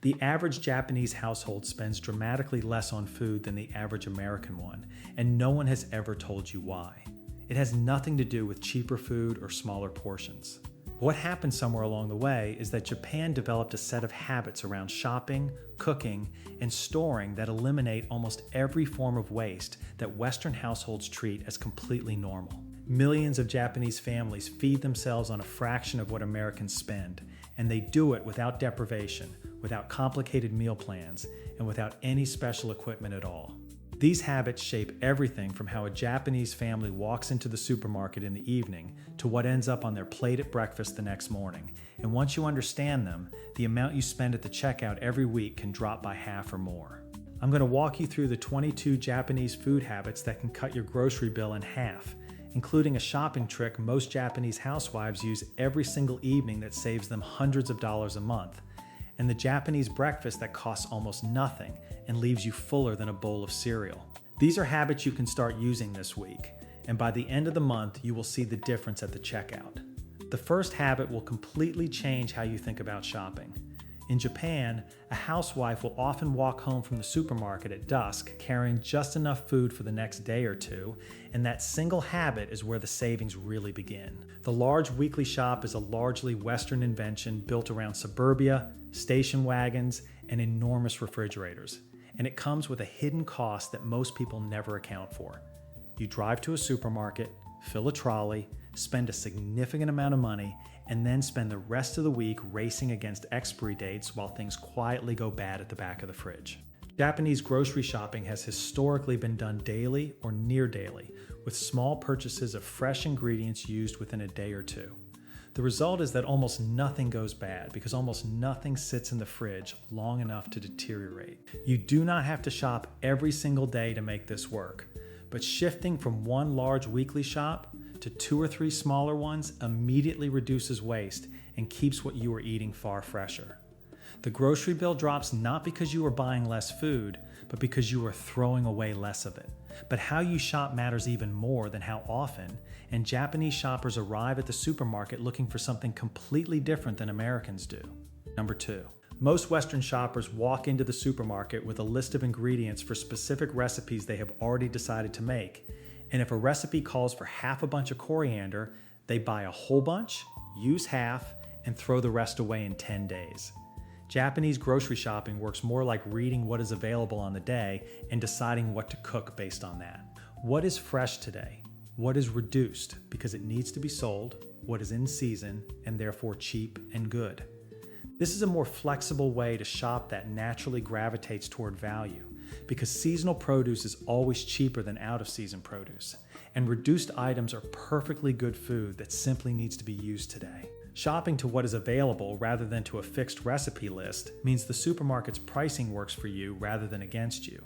The average Japanese household spends dramatically less on food than the average American one, and no one has ever told you why. It has nothing to do with cheaper food or smaller portions. What happened somewhere along the way is that Japan developed a set of habits around shopping, cooking, and storing that eliminate almost every form of waste that Western households treat as completely normal. Millions of Japanese families feed themselves on a fraction of what Americans spend, and they do it without deprivation, without complicated meal plans, and without any special equipment at all. These habits shape everything from how a Japanese family walks into the supermarket in the evening to what ends up on their plate at breakfast the next morning. And once you understand them, the amount you spend at the checkout every week can drop by half or more. I'm going to walk you through the 22 Japanese food habits that can cut your grocery bill in half, including a shopping trick most Japanese housewives use every single evening that saves them hundreds of dollars a month, and the Japanese breakfast that costs almost nothing and leaves you fuller than a bowl of cereal. These are habits you can start using this week, and by the end of the month, you will see the difference at the checkout. The first habit will completely change how you think about shopping. In Japan, a housewife will often walk home from the supermarket at dusk carrying just enough food for the next day or two, and that single habit is where the savings really begin. The large weekly shop is a largely Western invention built around suburbia, station wagons, and enormous refrigerators, and it comes with a hidden cost that most people never account for. You drive to a supermarket, fill a trolley, spend a significant amount of money, and then spend the rest of the week racing against expiry dates while things quietly go bad at the back of the fridge. Japanese grocery shopping has historically been done daily or near daily, with small purchases of fresh ingredients used within a day or two. The result is that almost nothing goes bad because almost nothing sits in the fridge long enough to deteriorate. You do not have to shop every single day to make this work, but shifting from one large weekly shop to 2 or 3 smaller ones immediately reduces waste and keeps what you are eating far fresher. The grocery bill drops not because you are buying less food, but because you are throwing away less of it. But how you shop matters even more than how often, and Japanese shoppers arrive at the supermarket looking for something completely different than Americans do. Number 2. Most Western shoppers walk into the supermarket with a list of ingredients for specific recipes they have already decided to make, and if a recipe calls for half a bunch of coriander, they buy a whole bunch, use half, and throw the rest away in 10 days. Japanese grocery shopping works more like reading what is available on the day and deciding what to cook based on that. What is fresh today? What is reduced because it needs to be sold? What is in season and therefore cheap and good? This is a more flexible way to shop that naturally gravitates toward value, because seasonal produce is always cheaper than out-of-season produce, and reduced items are perfectly good food that simply needs to be used today. Shopping to what is available rather than to a fixed recipe list means the supermarket's pricing works for you rather than against you.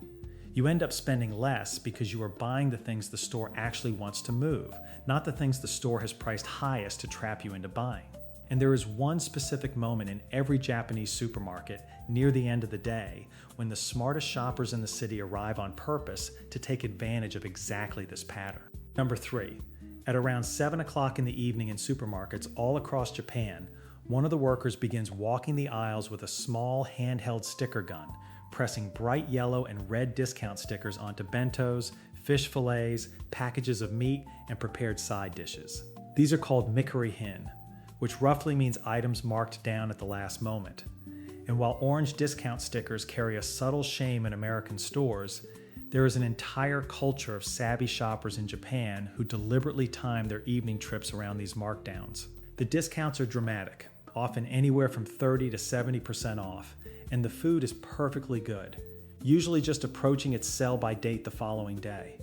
You end up spending less because you are buying the things the store actually wants to move, not the things the store has priced highest to trap you into buying. And there is one specific moment in every Japanese supermarket near the end of the day when the smartest shoppers in the city arrive on purpose to take advantage of exactly this pattern. Number 3. At around 7 o'clock in the evening in supermarkets all across Japan, one of the workers begins walking the aisles with a small handheld sticker gun, pressing bright yellow and red discount stickers onto bentos, fish fillets, packages of meat, and prepared side dishes. These are called mikuri-hin, which roughly means items marked down at the last moment. And while orange discount stickers carry a subtle shame in American stores, there is an entire culture of savvy shoppers in Japan who deliberately time their evening trips around these markdowns. The discounts are dramatic, often anywhere from 30 to 70% off, and the food is perfectly good, usually just approaching its sell-by date the following day.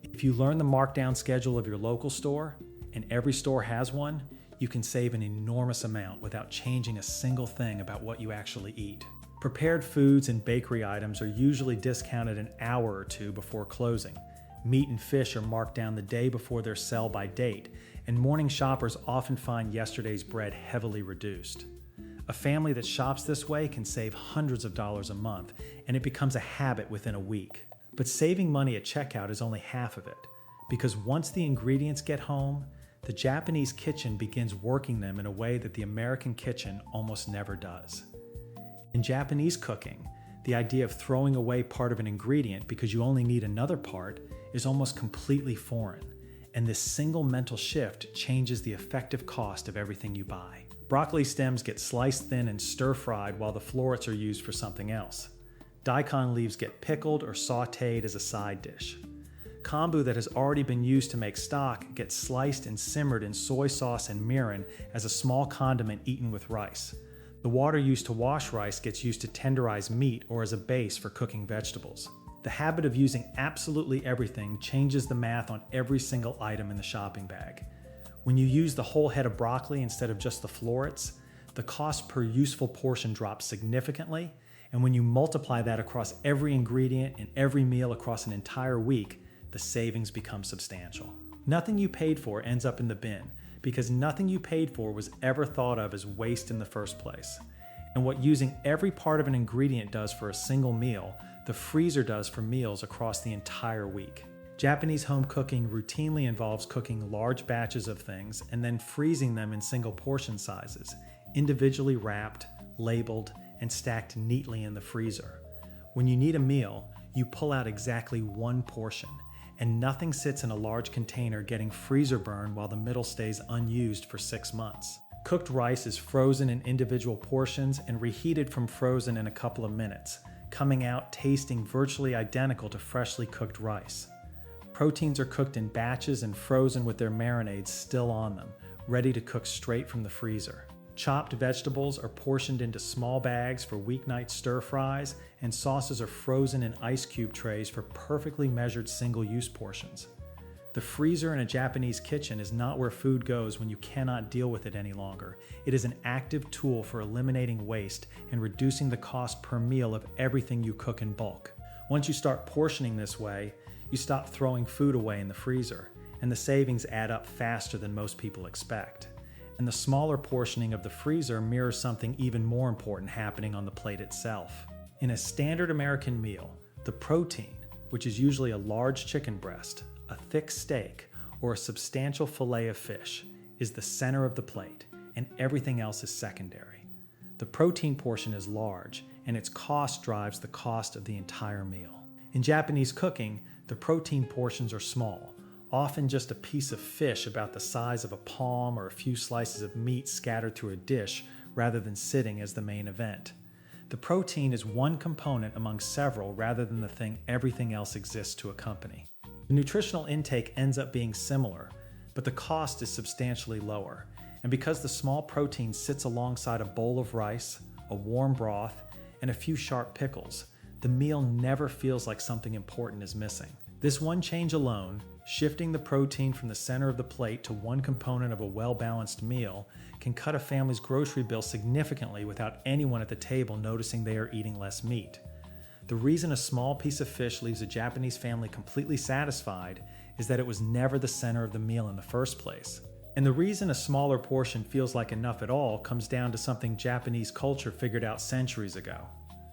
If you learn the markdown schedule of your local store, and every store has one, you can save an enormous amount without changing a single thing about what you actually eat. Prepared foods and bakery items are usually discounted an hour or two before closing. Meat and fish are marked down the day before their sell-by date, and morning shoppers often find yesterday's bread heavily reduced. A family that shops this way can save hundreds of dollars a month, and it becomes a habit within a week. But saving money at checkout is only half of it, because once the ingredients get home, the Japanese kitchen begins working them in a way that the American kitchen almost never does. In Japanese cooking, the idea of throwing away part of an ingredient because you only need another part is almost completely foreign, and this single mental shift changes the effective cost of everything you buy. Broccoli stems get sliced thin and stir-fried while the florets are used for something else. Daikon leaves get pickled or sautéed as a side dish. Kombu that has already been used to make stock gets sliced and simmered in soy sauce and mirin as a small condiment eaten with rice. The water used to wash rice gets used to tenderize meat or as a base for cooking vegetables. The habit of using absolutely everything changes the math on every single item in the shopping bag. When you use the whole head of broccoli instead of just the florets, the cost per useful portion drops significantly, and when you multiply that across every ingredient in every meal across an entire week, the savings become substantial. Nothing you paid for ends up in the bin, because nothing you paid for was ever thought of as waste in the first place. And what using every part of an ingredient does for a single meal, the freezer does for meals across the entire week. Japanese home cooking routinely involves cooking large batches of things and then freezing them in single portion sizes, individually wrapped, labeled, and stacked neatly in the freezer. When you need a meal, you pull out exactly one portion, and nothing sits in a large container getting freezer burn while the middle stays unused for 6 months. Cooked rice is frozen in individual portions and reheated from frozen in a couple of minutes, coming out tasting virtually identical to freshly cooked rice. Proteins are cooked in batches and frozen with their marinades still on them, ready to cook straight from the freezer. Chopped vegetables are portioned into small bags for weeknight stir fries, and sauces are frozen in ice cube trays for perfectly measured single-use portions. The freezer in a Japanese kitchen is not where food goes when you cannot deal with it any longer. It is an active tool for eliminating waste and reducing the cost per meal of everything you cook in bulk. Once you start portioning this way, you stop throwing food away in the freezer, and the savings add up faster than most people expect. And the smaller portioning of the freezer mirrors something even more important happening on the plate itself. In a standard American meal, the protein, which is usually a large chicken breast, a thick steak, or a substantial fillet of fish, is the center of the plate, and everything else is secondary. The protein portion is large, and its cost drives the cost of the entire meal. In Japanese cooking, the protein portions are small, often just a piece of fish about the size of a palm or a few slices of meat scattered through a dish rather than sitting as the main event. The protein is one component among several rather than the thing everything else exists to accompany. The nutritional intake ends up being similar, but the cost is substantially lower. And because the small protein sits alongside a bowl of rice, a warm broth, and a few sharp pickles, the meal never feels like something important is missing. This one change alone, shifting the protein from the center of the plate to one component of a well-balanced meal, can cut a family's grocery bill significantly without anyone at the table noticing they are eating less meat. The reason a small piece of fish leaves a Japanese family completely satisfied is that it was never the center of the meal in the first place. And the reason a smaller portion feels like enough at all comes down to something Japanese culture figured out centuries ago.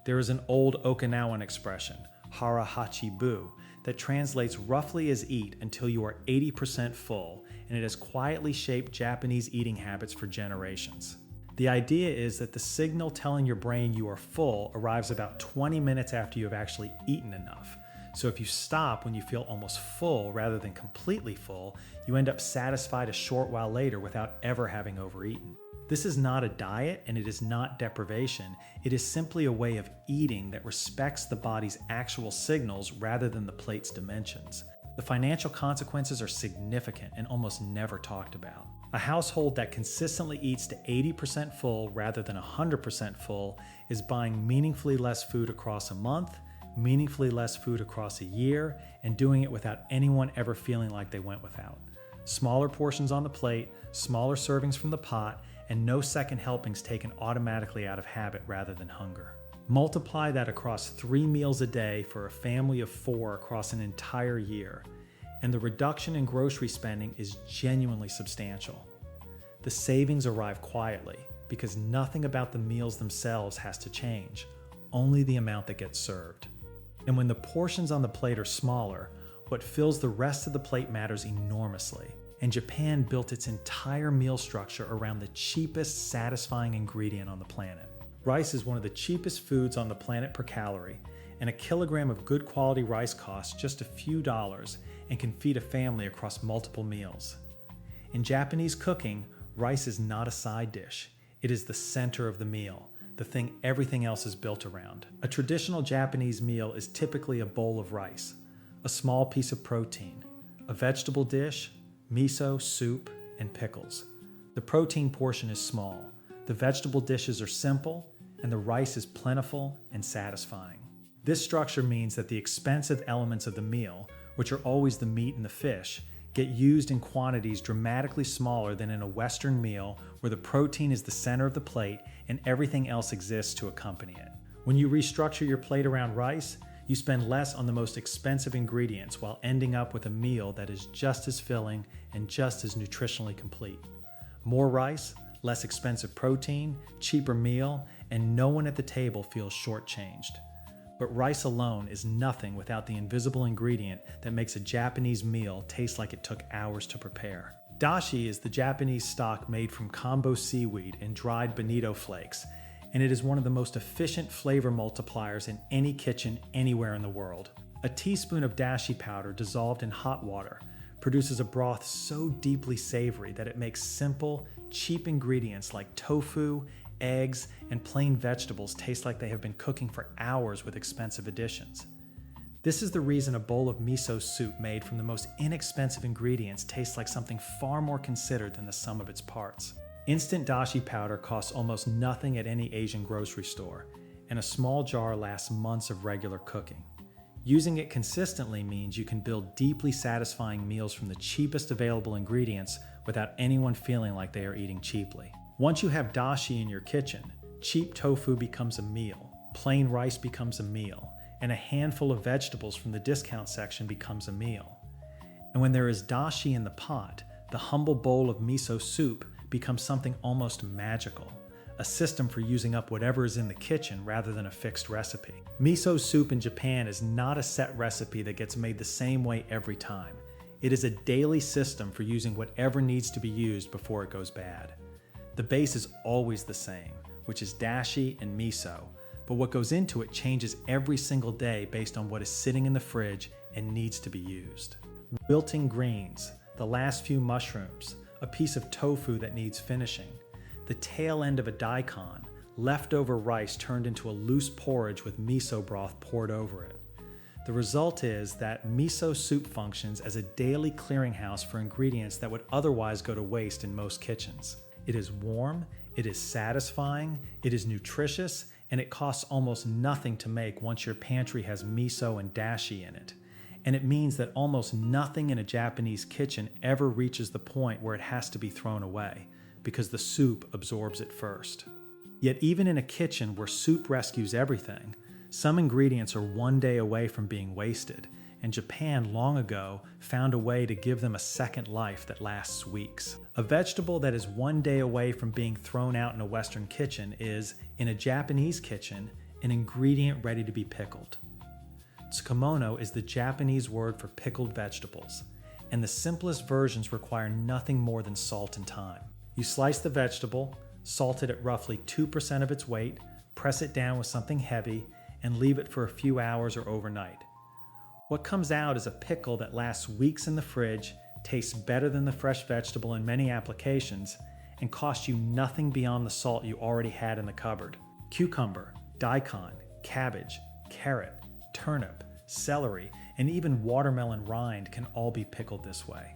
There is an old Okinawan expression, Hara Hachi bu, that translates roughly as eat until you are 80% full, and it has quietly shaped Japanese eating habits for generations. The idea is that the signal telling your brain you are full arrives about 20 minutes after you have actually eaten enough. So if you stop when you feel almost full rather than completely full, you end up satisfied a short while later without ever having overeaten. This is not a diet and it is not deprivation. It is simply a way of eating that respects the body's actual signals rather than the plate's dimensions. The financial consequences are significant and almost never talked about. A household that consistently eats to 80% full rather than 100% full is buying meaningfully less food across a month, meaningfully less food across a year, and doing it without anyone ever feeling like they went without. Smaller portions on the plate, smaller servings from the pot, and no second helpings taken automatically out of habit rather than hunger. Multiply that across 3 meals a day for a family of 4 across an entire year, and the reduction in grocery spending is genuinely substantial. The savings arrive quietly because nothing about the meals themselves has to change, only the amount that gets served. And when the portions on the plate are smaller, what fills the rest of the plate matters enormously. And Japan built its entire meal structure around the cheapest, satisfying ingredient on the planet. Rice is one of the cheapest foods on the planet per calorie, and a kilogram of good quality rice costs just a few dollars and can feed a family across multiple meals. In Japanese cooking, rice is not a side dish. It is the center of the meal, the thing everything else is built around. A traditional Japanese meal is typically a bowl of rice, a small piece of protein, a vegetable dish, miso, soup, and pickles. The protein portion is small, the vegetable dishes are simple, and the rice is plentiful and satisfying. This structure means that the expensive elements of the meal, which are always the meat and the fish, get used in quantities dramatically smaller than in a Western meal where the protein is the center of the plate and everything else exists to accompany it. When you restructure your plate around rice, you spend less on the most expensive ingredients while ending up with a meal that is just as filling and just as nutritionally complete. More rice, less expensive protein, cheaper meal, and no one at the table feels shortchanged. But rice alone is nothing without the invisible ingredient that makes a Japanese meal taste like it took hours to prepare. Dashi is the Japanese stock made from kombo seaweed and dried bonito flakes, and it is one of the most efficient flavor multipliers in any kitchen anywhere in the world. A teaspoon of dashi powder dissolved in hot water produces a broth so deeply savory that it makes simple, cheap ingredients like tofu, eggs, and plain vegetables taste like they have been cooking for hours with expensive additions. This is the reason a bowl of miso soup made from the most inexpensive ingredients tastes like something far more considered than the sum of its parts. Instant dashi powder costs almost nothing at any Asian grocery store, and a small jar lasts months of regular cooking. Using it consistently means you can build deeply satisfying meals from the cheapest available ingredients without anyone feeling like they are eating cheaply. Once you have dashi in your kitchen, cheap tofu becomes a meal, plain rice becomes a meal, and a handful of vegetables from the discount section becomes a meal. And when there is dashi in the pot, the humble bowl of miso soup becomes something almost magical, a system for using up whatever is in the kitchen rather than a fixed recipe. Miso soup in Japan is not a set recipe that gets made the same way every time. It is a daily system for using whatever needs to be used before it goes bad. The base is always the same, which is dashi and miso, but what goes into it changes every single day based on what is sitting in the fridge and needs to be used. Wilting greens, the last few mushrooms, a piece of tofu that needs finishing, the tail end of a daikon, leftover rice turned into a loose porridge with miso broth poured over it. The result is that miso soup functions as a daily clearinghouse for ingredients that would otherwise go to waste in most kitchens. It is warm, it is satisfying, it is nutritious, and it costs almost nothing to make once your pantry has miso and dashi in it. And it means that almost nothing in a Japanese kitchen ever reaches the point where it has to be thrown away, because the soup absorbs it first. Yet even in a kitchen where soup rescues everything, some ingredients are one day away from being wasted, and Japan long ago found a way to give them a second life that lasts weeks. A vegetable that is one day away from being thrown out in a Western kitchen is, in a Japanese kitchen, an ingredient ready to be pickled. Tsukemono is the Japanese word for pickled vegetables, and the simplest versions require nothing more than salt and thyme. You slice the vegetable, salt it at roughly 2% of its weight, press it down with something heavy, and leave it for a few hours or overnight. What comes out is a pickle that lasts weeks in the fridge, tastes better than the fresh vegetable in many applications, and costs you nothing beyond the salt you already had in the cupboard. Cucumber, daikon, cabbage, carrot, turnip, celery, and even watermelon rind can all be pickled this way.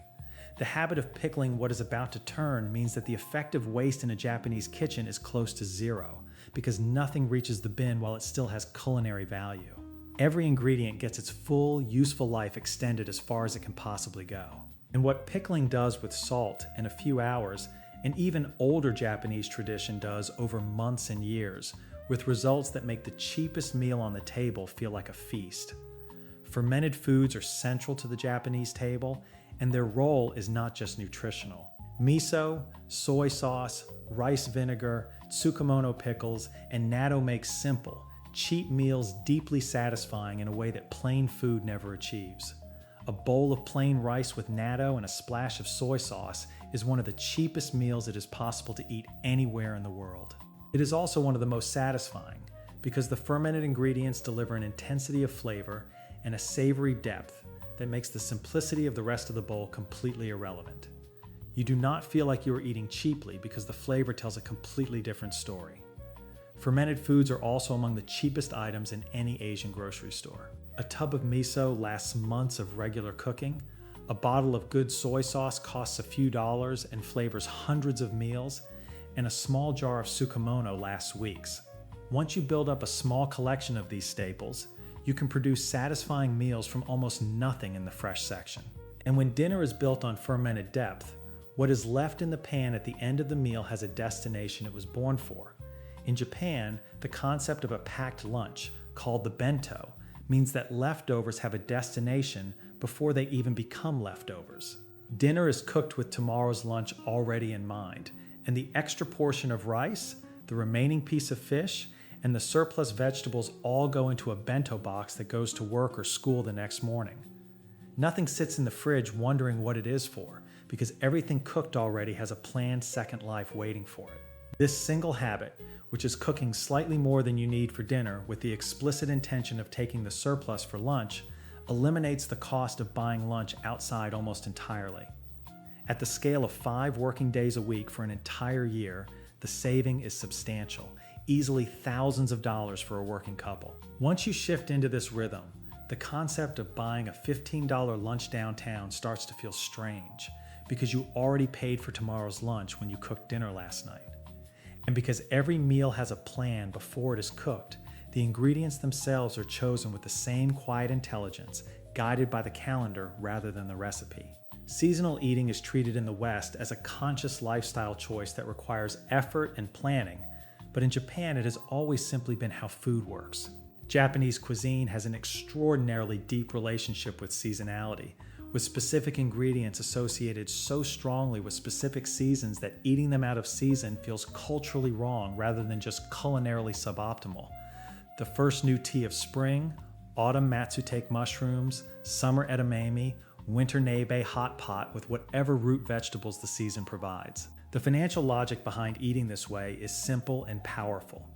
The habit of pickling what is about to turn means that the effective waste in a Japanese kitchen is close to zero, because nothing reaches the bin while it still has culinary value. Every ingredient gets its full, useful life extended as far as it can possibly go. And what pickling does with salt in a few hours, an even older Japanese tradition does over months and years, with results that make the cheapest meal on the table feel like a feast. Fermented foods are central to the Japanese table, and their role is not just nutritional. Miso, soy sauce, rice vinegar, tsukemono pickles, and natto make simple, cheap meals deeply satisfying in a way that plain food never achieves. A bowl of plain rice with natto and a splash of soy sauce is one of the cheapest meals it is possible to eat anywhere in the world. It is also one of the most satisfying because the fermented ingredients deliver an intensity of flavor and a savory depth that makes the simplicity of the rest of the bowl completely irrelevant. You do not feel like you are eating cheaply because the flavor tells a completely different story. Fermented foods are also among the cheapest items in any Asian grocery store. A tub of miso lasts months of regular cooking. A bottle of good soy sauce costs a few dollars and flavors hundreds of meals. And a small jar of tsukemono lasts weeks. Once you build up a small collection of these staples, you can produce satisfying meals from almost nothing in the fresh section. And when dinner is built on fermented depth, what is left in the pan at the end of the meal has a destination it was born for. In Japan, the concept of a packed lunch, called the bento, means that leftovers have a destination before they even become leftovers. Dinner is cooked with tomorrow's lunch already in mind, and the extra portion of rice, the remaining piece of fish, and the surplus vegetables all go into a bento box that goes to work or school the next morning. Nothing sits in the fridge wondering what it is for, because everything cooked already has a planned second life waiting for it. This single habit, which is cooking slightly more than you need for dinner with the explicit intention of taking the surplus for lunch, eliminates the cost of buying lunch outside almost entirely. At the scale of 5 working days a week for an entire year, the saving is substantial, easily thousands of dollars for a working couple. Once you shift into this rhythm, the concept of buying a $15 lunch downtown starts to feel strange because you already paid for tomorrow's lunch when you cooked dinner last night. And because every meal has a plan before it is cooked, the ingredients themselves are chosen with the same quiet intelligence, guided by the calendar rather than the recipe. Seasonal eating is treated in the West as a conscious lifestyle choice that requires effort and planning, but in Japan it has always simply been how food works. Japanese cuisine has an extraordinarily deep relationship with seasonality, with specific ingredients associated so strongly with specific seasons that eating them out of season feels culturally wrong rather than just culinarily suboptimal. The first new tea of spring, autumn matsutake mushrooms, summer edamame, winter nabe hot pot with whatever root vegetables the season provides. The financial logic behind eating this way is simple and powerful.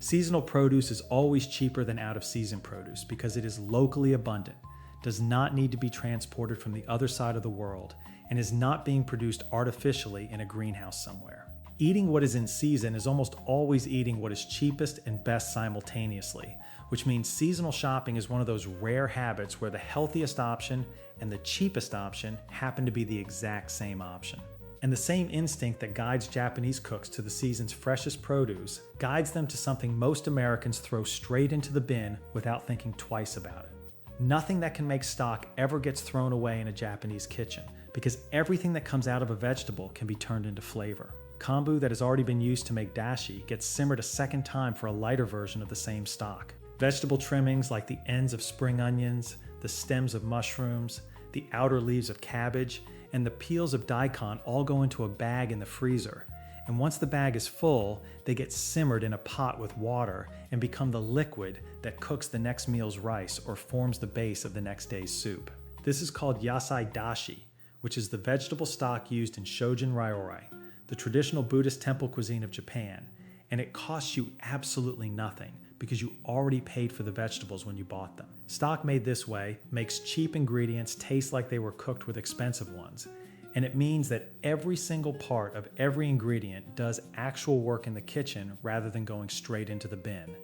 Seasonal produce is always cheaper than out-of-season produce because it is locally abundant, does not need to be transported from the other side of the world, and is not being produced artificially in a greenhouse somewhere. Eating what is in season is almost always eating what is cheapest and best simultaneously, which means seasonal shopping is one of those rare habits where the healthiest option and the cheapest option happen to be the exact same option. And the same instinct that guides Japanese cooks to the season's freshest produce guides them to something most Americans throw straight into the bin without thinking twice about it. Nothing that can make stock ever gets thrown away in a Japanese kitchen because everything that comes out of a vegetable can be turned into flavor. Kombu that has already been used to make dashi gets simmered a second time for a lighter version of the same stock. Vegetable trimmings like the ends of spring onions, the stems of mushrooms, the outer leaves of cabbage, and the peels of daikon all go into a bag in the freezer. And once the bag is full, they get simmered in a pot with water and become the liquid that cooks the next meal's rice or forms the base of the next day's soup. This is called yasai dashi, which is the vegetable stock used in shojin ryori, the traditional Buddhist temple cuisine of Japan, and it costs you absolutely nothing because you already paid for the vegetables when you bought them. Stock made this way makes cheap ingredients taste like they were cooked with expensive ones, and it means that every single part of every ingredient does actual work in the kitchen rather than going straight into the bin.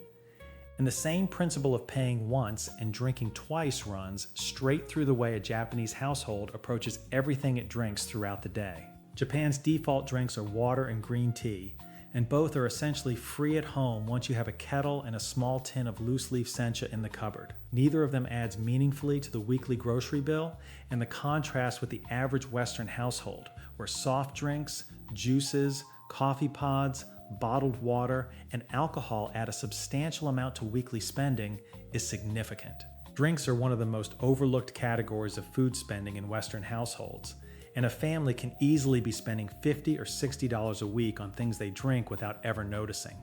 And the same principle of paying once and drinking twice runs straight through the way a Japanese household approaches everything it drinks throughout the day. Japan's default drinks are water and green tea, and both are essentially free at home once you have a kettle and a small tin of loose-leaf sencha in the cupboard. Neither of them adds meaningfully to the weekly grocery bill, and the contrast with the average Western household, where soft drinks, juices, coffee pods, bottled water, and alcohol add a substantial amount to weekly spending, is significant. Drinks are one of the most overlooked categories of food spending in Western households, and a family can easily be spending $50 or $60 a week on things they drink without ever noticing.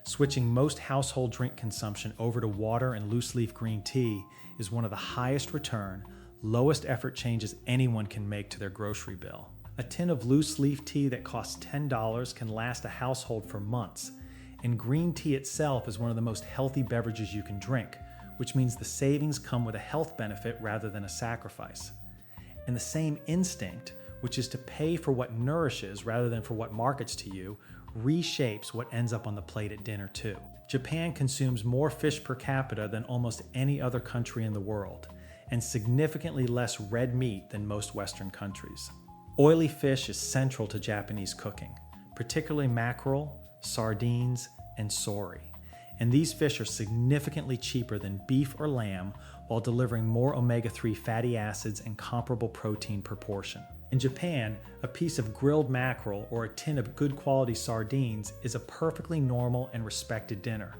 Switching most household drink consumption over to water and loose-leaf green tea is one of the highest return, lowest effort changes anyone can make to their grocery bill. A tin of loose-leaf tea that costs $10 can last a household for months, and green tea itself is one of the most healthy beverages you can drink, which means the savings come with a health benefit rather than a sacrifice. And the same instinct, which is to pay for what nourishes rather than for what markets to you, reshapes what ends up on the plate at dinner too. Japan consumes more fish per capita than almost any other country in the world, and significantly less red meat than most Western countries. Oily fish is central to Japanese cooking, particularly mackerel, sardines, and sori. And these fish are significantly cheaper than beef or lamb while delivering more omega-3 fatty acids and comparable protein per portion. In Japan, a piece of grilled mackerel or a tin of good quality sardines is a perfectly normal and respected dinner,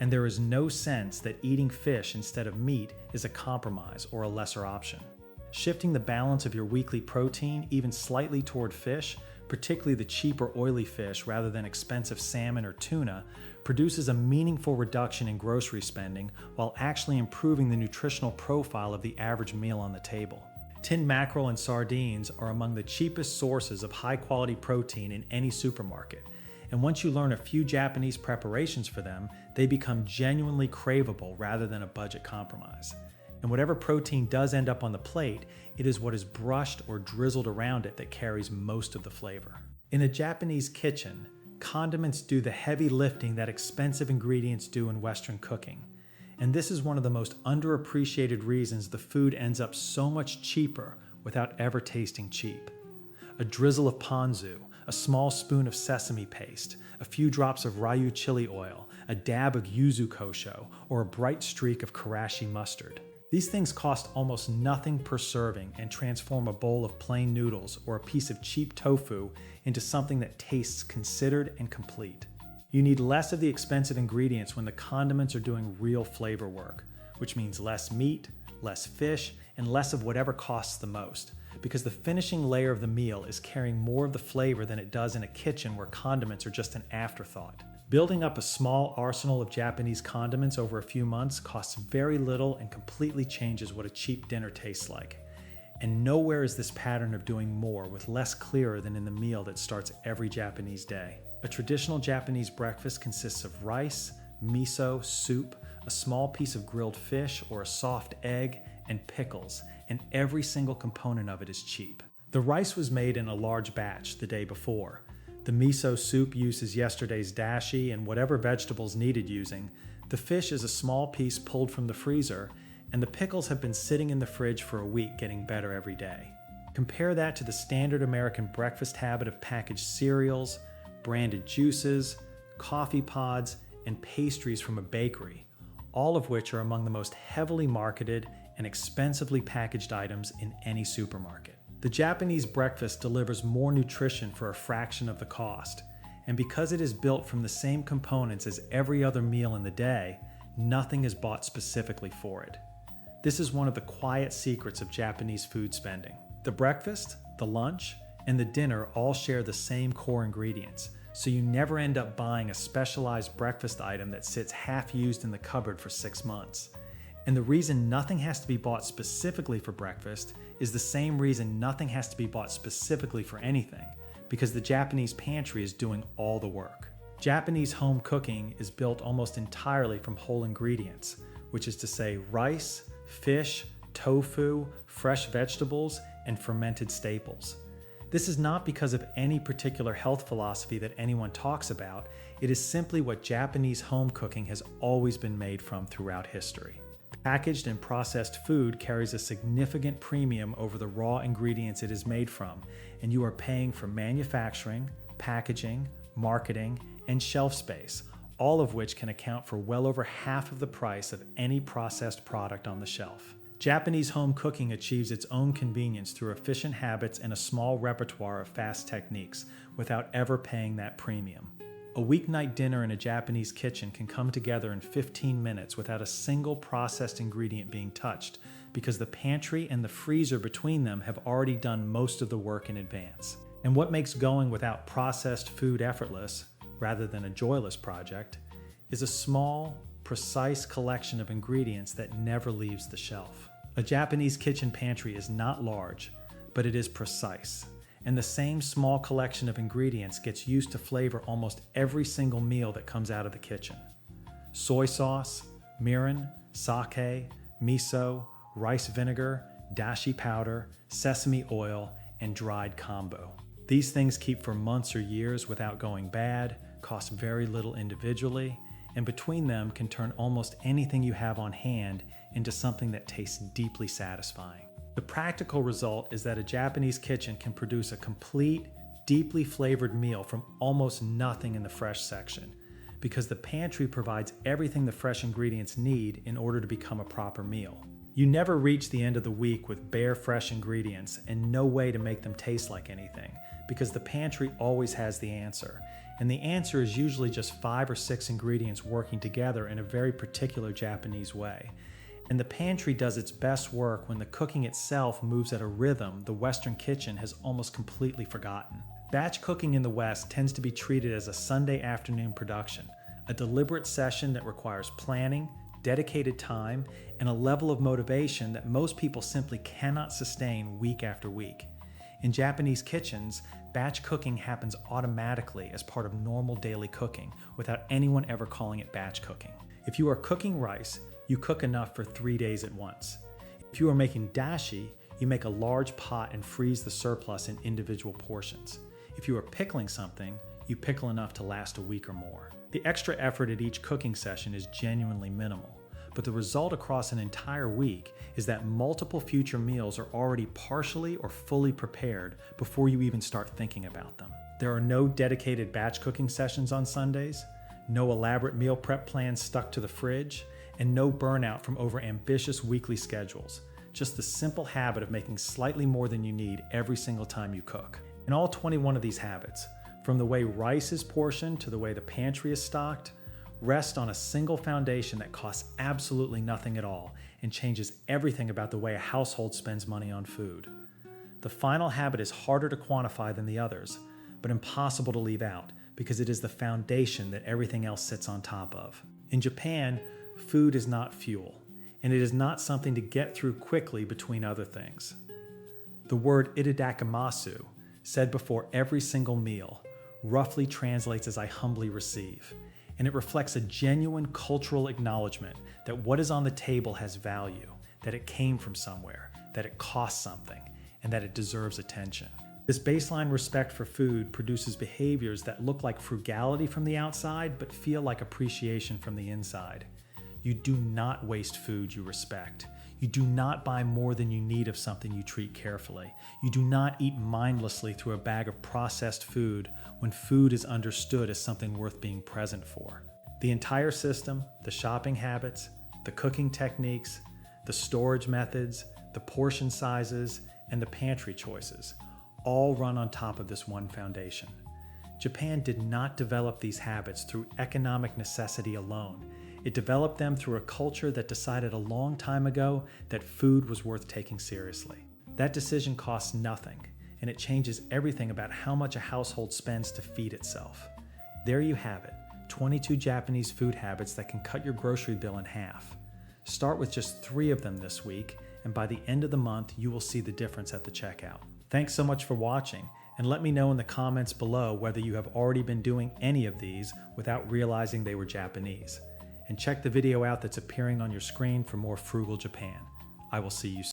and there is no sense that eating fish instead of meat is a compromise or a lesser option. Shifting the balance of your weekly protein even slightly toward fish, particularly the cheaper oily fish rather than expensive salmon or tuna, produces a meaningful reduction in grocery spending while actually improving the nutritional profile of the average meal on the table. Tinned mackerel and sardines are among the cheapest sources of high-quality protein in any supermarket, and once you learn a few Japanese preparations for them, they become genuinely craveable rather than a budget compromise. And whatever protein does end up on the plate, it is what is brushed or drizzled around it that carries most of the flavor. In a Japanese kitchen, condiments do the heavy lifting that expensive ingredients do in Western cooking. And this is one of the most underappreciated reasons the food ends up so much cheaper without ever tasting cheap. A drizzle of ponzu, a small spoon of sesame paste, a few drops of ryu chili oil, a dab of yuzu kosho, or a bright streak of karashi mustard. These things cost almost nothing per serving and transform a bowl of plain noodles or a piece of cheap tofu into something that tastes considered and complete. You need less of the expensive ingredients when the condiments are doing real flavor work, which means less meat, less fish, and less of whatever costs the most, because the finishing layer of the meal is carrying more of the flavor than it does in a kitchen where condiments are just an afterthought. Building up a small arsenal of Japanese condiments over a few months costs very little and completely changes what a cheap dinner tastes like. And nowhere is this pattern of doing more with less clearer than in the meal that starts every Japanese day. A traditional Japanese breakfast consists of rice, miso, soup, a small piece of grilled fish or a soft egg, and pickles, and every single component of it is cheap. The rice was made in a large batch the day before. The miso soup uses yesterday's dashi and whatever vegetables needed using. The fish is a small piece pulled from the freezer, and the pickles have been sitting in the fridge for a week getting better every day. Compare that to the standard American breakfast habit of packaged cereals, branded juices, coffee pods, and pastries from a bakery, all of which are among the most heavily marketed and expensively packaged items in any supermarket. The Japanese breakfast delivers more nutrition for a fraction of the cost, and because it is built from the same components as every other meal in the day, nothing is bought specifically for it. This is one of the quiet secrets of Japanese food spending. The breakfast, the lunch, and the dinner all share the same core ingredients, so you never end up buying a specialized breakfast item that sits half used in the cupboard for 6 months. And the reason nothing has to be bought specifically for breakfast is the same reason nothing has to be bought specifically for anything, because the Japanese pantry is doing all the work. Japanese home cooking is built almost entirely from whole ingredients, which is to say rice, fish, tofu, fresh vegetables, and fermented staples. This is not because of any particular health philosophy that anyone talks about. It is simply what Japanese home cooking has always been made from throughout history. Packaged and processed food carries a significant premium over the raw ingredients it is made from, and you are paying for manufacturing, packaging, marketing, and shelf space, all of which can account for well over half of the price of any processed product on the shelf. Japanese home cooking achieves its own convenience through efficient habits and a small repertoire of fast techniques without ever paying that premium. A weeknight dinner in a Japanese kitchen can come together in 15 minutes without a single processed ingredient being touched, because the pantry and the freezer between them have already done most of the work in advance. And what makes going without processed food effortless, rather than a joyless project, is a small, precise collection of ingredients that never leaves the shelf. A Japanese kitchen pantry is not large, but it is precise, and the same small collection of ingredients gets used to flavor almost every single meal that comes out of the kitchen. Soy sauce, mirin, sake, miso, rice vinegar, dashi powder, sesame oil, and dried kombu. These things keep for months or years without going bad, cost very little individually, and between them can turn almost anything you have on hand into something that tastes deeply satisfying. The practical result is that a Japanese kitchen can produce a complete, deeply flavored meal from almost nothing in the fresh section, because the pantry provides everything the fresh ingredients need in order to become a proper meal. You never reach the end of the week with bare fresh ingredients and no way to make them taste like anything, because the pantry always has the answer. And the answer is usually just 5 or 6 ingredients working together in a very particular Japanese way. And the pantry does its best work when the cooking itself moves at a rhythm the Western kitchen has almost completely forgotten. Batch cooking in the West tends to be treated as a Sunday afternoon production, a deliberate session that requires planning, dedicated time, and a level of motivation that most people simply cannot sustain week after week. In Japanese kitchens, batch cooking happens automatically as part of normal daily cooking without anyone ever calling it batch cooking. If you are cooking rice, you cook enough for 3 days at once. If you are making dashi, you make a large pot and freeze the surplus in individual portions. If you are pickling something, you pickle enough to last a week or more. The extra effort at each cooking session is genuinely minimal, but the result across an entire week is that multiple future meals are already partially or fully prepared before you even start thinking about them. There are no dedicated batch cooking sessions on Sundays, no elaborate meal prep plans stuck to the fridge, and no burnout from over-ambitious weekly schedules. Just the simple habit of making slightly more than you need every single time you cook. In all 21 of these habits, from the way rice is portioned to the way the pantry is stocked, rest on a single foundation that costs absolutely nothing at all and changes everything about the way a household spends money on food. The final habit is harder to quantify than the others, but impossible to leave out because it is the foundation that everything else sits on top of. In Japan, food is not fuel, and it is not something to get through quickly between other things. The word Itadakimasu, said before every single meal, roughly translates as I humbly receive, and it reflects a genuine cultural acknowledgement that what is on the table has value, that it came from somewhere, that it costs something, and that it deserves attention. This baseline respect for food produces behaviors that look like frugality from the outside but feel like appreciation from the inside. You do not waste food you respect. You do not buy more than you need of something you treat carefully. You do not eat mindlessly through a bag of processed food when food is understood as something worth being present for. The entire system, the shopping habits, the cooking techniques, the storage methods, the portion sizes, and the pantry choices all run on top of this one foundation. Japan did not develop these habits through economic necessity alone. It developed them through a culture that decided a long time ago that food was worth taking seriously. That decision costs nothing, and it changes everything about how much a household spends to feed itself. There you have it, 22 Japanese food habits that can cut your grocery bill in half. Start with just 3 of them this week, and by the end of the month, you will see the difference at the checkout. Thanks so much for watching, and let me know in the comments below whether you have already been doing any of these without realizing they were Japanese. And check the video out that's appearing on your screen for more Frugal Japan. I will see you soon.